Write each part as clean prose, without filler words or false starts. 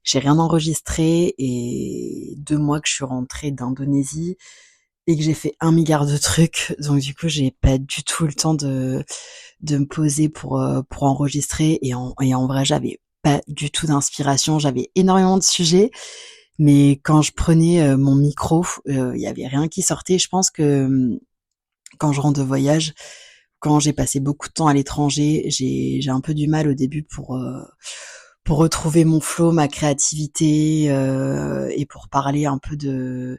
j'ai rien enregistré et 2 mois que je suis rentrée d'Indonésie et que j'ai fait 1 milliard de trucs. Donc du coup, j'ai pas du tout le temps de me poser pour enregistrer et en vrai, j'avais pas du tout d'inspiration. J'avais énormément de sujets, mais quand je prenais mon micro, il y avait rien qui sortait. Je pense que quand je rentre de voyage, quand j'ai passé beaucoup de temps à l'étranger, j'ai un peu du mal au début pour retrouver mon flow, ma créativité et pour parler un peu de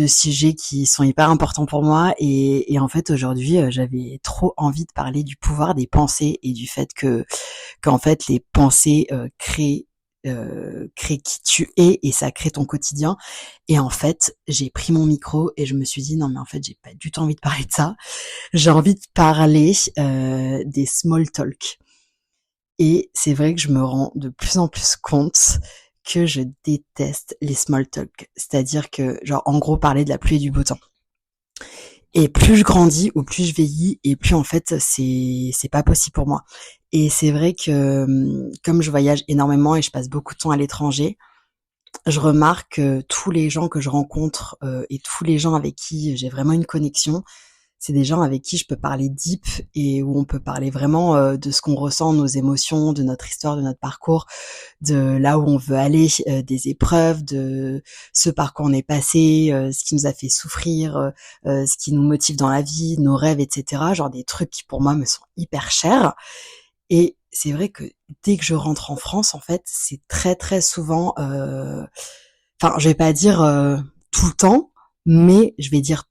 sujets qui sont hyper importants pour moi. Et en fait, aujourd'hui, j'avais trop envie de parler du pouvoir des pensées et du fait qu'en fait, les pensées créent qui tu es et ça crée ton quotidien. Et en fait, j'ai pris mon micro et je me suis dit non mais en fait, j'ai pas du tout envie de parler de ça. J'ai envie de parler des small talk. Et c'est vrai que je me rends de plus en plus compte que je déteste les small talk. C'est-à-dire que, genre, en gros, parler de la pluie et du beau temps. Et plus je grandis ou plus je vieillis, et plus en fait, c'est pas possible pour moi. Et c'est vrai que, comme je voyage énormément et je passe beaucoup de temps à l'étranger, je remarque que tous les gens que je rencontre et tous les gens avec qui j'ai vraiment une connexion, c'est des gens avec qui je peux parler deep et où on peut parler vraiment de ce qu'on ressent, nos émotions, de notre histoire, de notre parcours, de là où on veut aller, des épreuves, de ce par quoi on est passé, ce qui nous a fait souffrir, ce qui nous motive dans la vie, nos rêves, etc. Genre des trucs qui pour moi me sont hyper chers. Et c'est vrai que dès que je rentre en France, en fait, c'est très très souvent, enfin, je vais pas dire tout le temps, mais je vais dire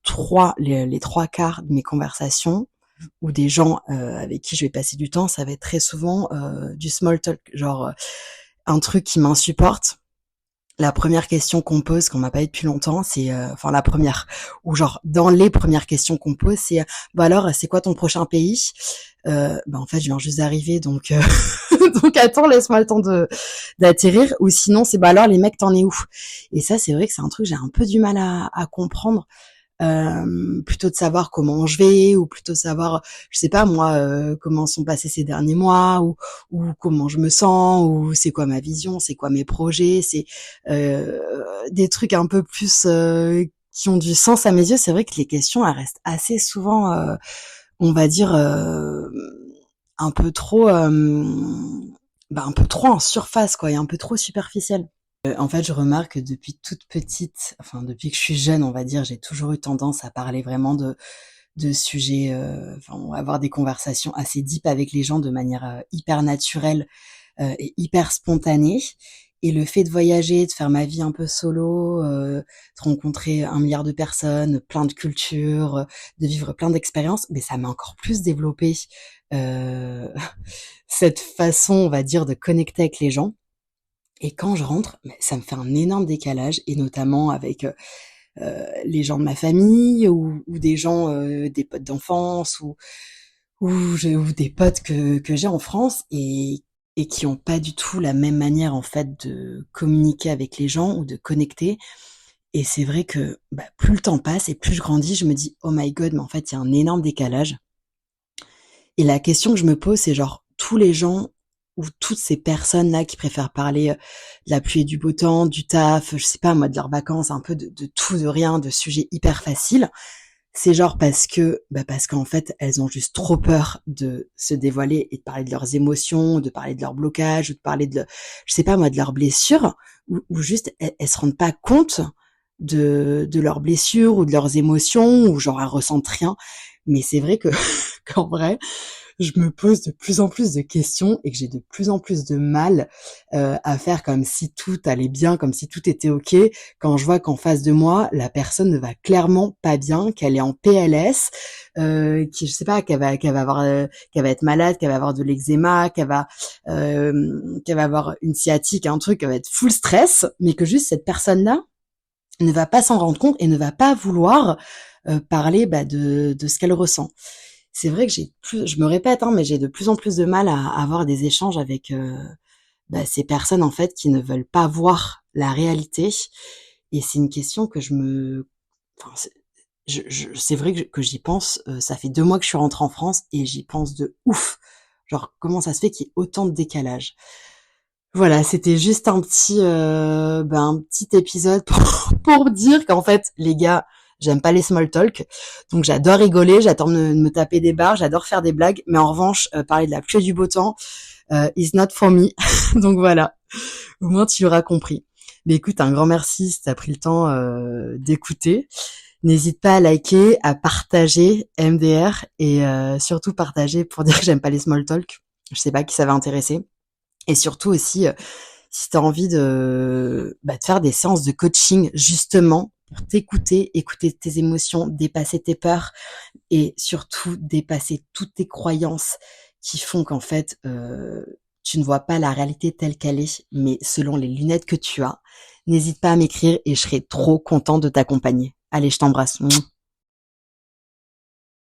les 3 quarts de mes conversations ou des gens avec qui je vais passer du temps, ça va être très souvent du small talk, genre un truc qui m'insupporte. La première question qu'on pose, qu'on m'a pas eu depuis longtemps, c'est, enfin la première, ou genre dans les premières questions qu'on pose, c'est, bah alors, c'est quoi ton prochain pays? Bah en fait, je viens juste d'arriver, donc donc attends, laisse-moi le temps de d'atterrir. Ou sinon, c'est bah alors les mecs, t'en es où? Et ça, c'est vrai que c'est un truc que j'ai un peu du mal à comprendre. Plutôt de savoir comment je vais ou plutôt de savoir, je sais pas moi, comment sont passés ces derniers mois ou comment je me sens ou c'est quoi ma vision, c'est quoi mes projets, c'est euh, des trucs un peu plus qui ont du sens à mes yeux. C'est vrai que les questions elles restent assez souvent, on va dire un peu trop, un peu trop en surface quoi, et un peu trop superficielles. En fait, je remarque que depuis toute petite, enfin depuis que je suis jeune, on va dire, j'ai toujours eu tendance à parler vraiment de sujets, enfin, avoir des conversations assez deep avec les gens de manière hyper naturelle et hyper spontanée. Et le fait de voyager, de faire ma vie un peu solo, de rencontrer 1 milliard de personnes, plein de cultures, de vivre plein d'expériences, mais ça m'a encore plus développé euh, cette façon, on va dire, de connecter avec les gens. Et quand je rentre, mais ça me fait un énorme décalage, et notamment avec les gens de ma famille ou des gens, des potes d'enfance ou des potes que j'ai en France et qui ont pas du tout la même manière en fait de communiquer avec les gens ou de connecter. Et c'est vrai que plus le temps passe et plus je grandis, je me dis oh my god, mais en fait il y a un énorme décalage. Et la question que je me pose, c'est genre tous les gens ou toutes ces personnes-là qui préfèrent parler de la pluie et du beau temps, du taf, je sais pas moi, de leurs vacances, un peu de tout, de rien, de sujets hyper faciles. C'est genre parce qu'en fait, elles ont juste trop peur de se dévoiler et de parler de leurs émotions, de parler de leurs blocages, ou de parler je sais pas moi, de leurs blessures, ou juste elles se rendent pas compte de leurs blessures ou de leurs émotions, ou genre elles ressentent rien. Mais c'est vrai que qu'en vrai, je me pose de plus en plus de questions et que j'ai de plus en plus de mal à faire comme si tout allait bien, comme si tout était ok, quand je vois qu'en face de moi, la personne ne va clairement pas bien, qu'elle est en PLS, qui je sais pas, qu'elle va être malade, qu'elle va avoir de l'eczéma, qu'elle va avoir une sciatique, un truc, qu'elle va être full stress, mais que juste cette personne-là ne va pas s'en rendre compte et ne va pas vouloir parler de ce qu'elle ressent. C'est vrai que je me répète, hein, mais j'ai de plus en plus de mal à avoir des échanges avec ces personnes en fait qui ne veulent pas voir la réalité. Et c'est une question que enfin, c'est vrai que j'y pense. Ça fait 2 mois que je suis rentrée en France et j'y pense de ouf. Genre comment ça se fait qu'il y ait autant de décalage. Voilà, c'était juste un petit épisode pour dire qu'en fait, les gars, j'aime pas les small talk. Donc j'adore rigoler, j'adore me taper des barres, j'adore faire des blagues. Mais en revanche, parler de la pluie et du beau temps, is not for me. Donc voilà, au moins tu l'auras compris. Mais écoute, un grand merci si t'as pris le temps d'écouter. N'hésite pas à liker, à partager MDR et surtout partager pour dire que j'aime pas les small talk. Je sais pas qui ça va intéresser. Et surtout aussi, si tu as envie de faire des séances de coaching justement pour t'écouter, écouter tes émotions, dépasser tes peurs et surtout dépasser toutes tes croyances qui font qu'en fait, tu ne vois pas la réalité telle qu'elle est, mais selon les lunettes que tu as, n'hésite pas à m'écrire et je serai trop contente de t'accompagner. Allez, je t'embrasse.